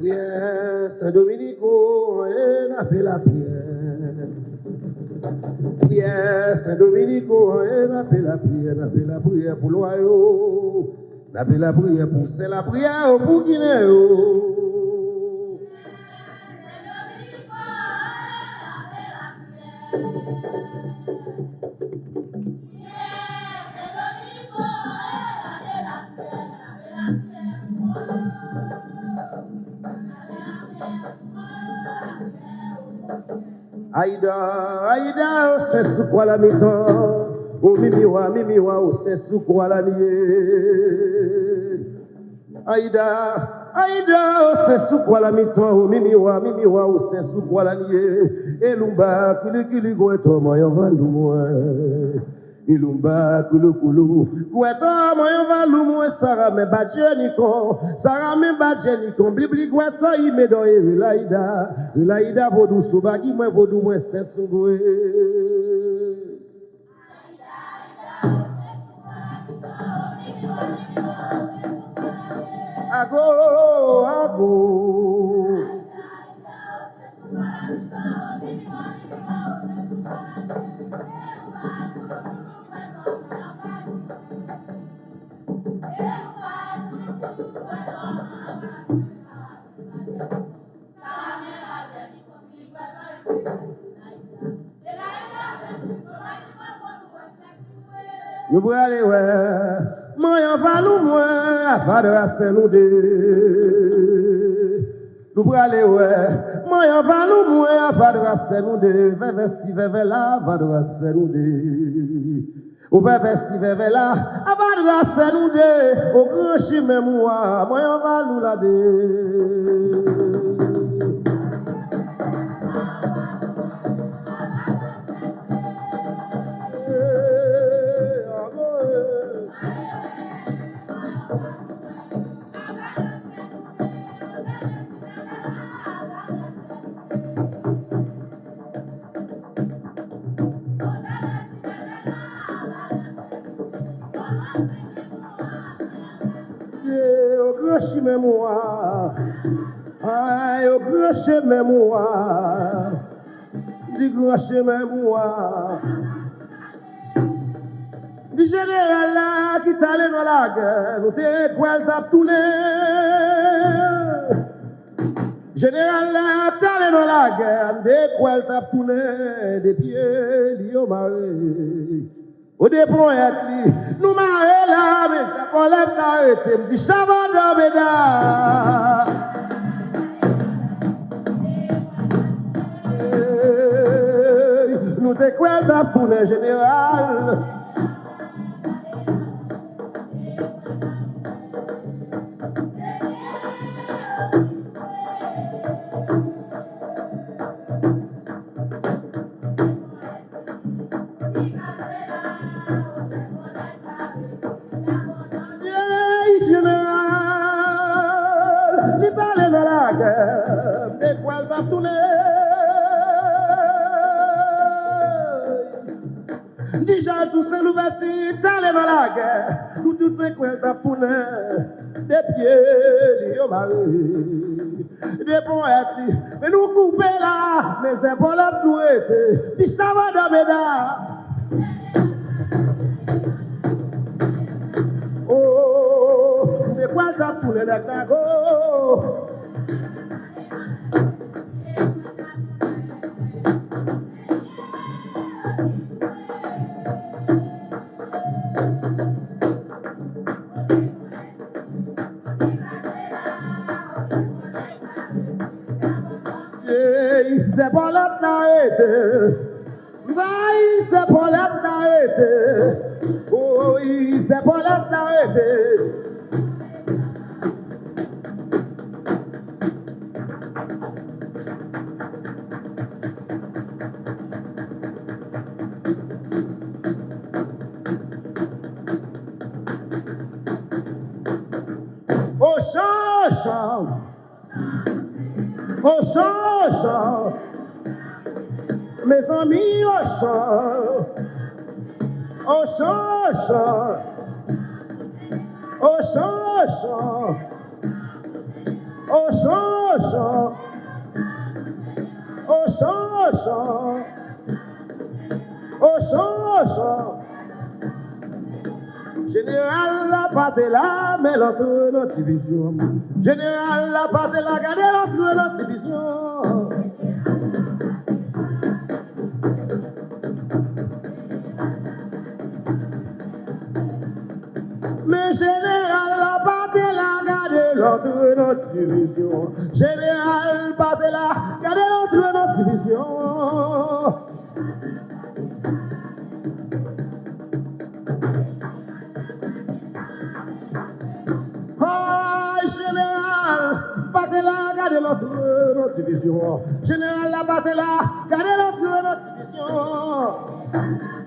Prière, Saint-Dominico, on appelle la prière. Prière, Saint-Dominico, on appelle la prière pour l'oyo. On appelle la prière pour c'est la prière pour Guinée. Aïda, c'est sous quoi la mi-temps? Oh, mimiwa, oh, c'est sous quoi la niée? Aïda, oh, c'est sous quoi la mi-temps? Oh, mimiwa, oh, c'est sous quoi la niée? Et l'umba, kili, goueto, moyen vandou, moi. Ilumba kulu kweto moyo valumu Sarah me badjenikon bibli kweto imedo ilaida vodou subagi mwen vodou mwen sensungwe ago nous aller ouais moyen valou moi afade aseloude nous aller ouais moyen valou moi afade aseloude veve si veve la afade aseloude ou veve si veve la afade aseloude au grand chemin moi moyen valou la de mémoire, aïe, au grand mémoire, du grand mémoire, du général là qui t'allait dans la guerre, nous t'es quoi le tap tourné. Général là t'allais dans la guerre, nous t'es quoi le tap tourné, des pieds, l'io maré. Au dépôt, nous marrons là, mais ça pour l'arrêter. Me dit, ça va dans Béda. Nous te croyons pour le général. Déjà tout seul ouverti, t'allais dans la guerre, nous tout les coins d'appoune, des pieds, les marés, des poètes, mais nous couper là, mes épaules nous étaient, puis ça va d'Abeda. Oh, des coins d'appoune, des cagos. C'est pour la taille, c'est pour la taille, oh, c'est pour la taille. Au chant. Mes amis, au chant. Au chant. Au chant. Au chant. Au chant. Au chant. Général la part de là, mais l'autre notre division. Général la part de là, gardez l'autre notre division. Mais général la part de là, gardez l'autre notre division. Général part de là, gardez l'autre notre division. Général, gardez notre division. Général, la battez là, gardez notre division.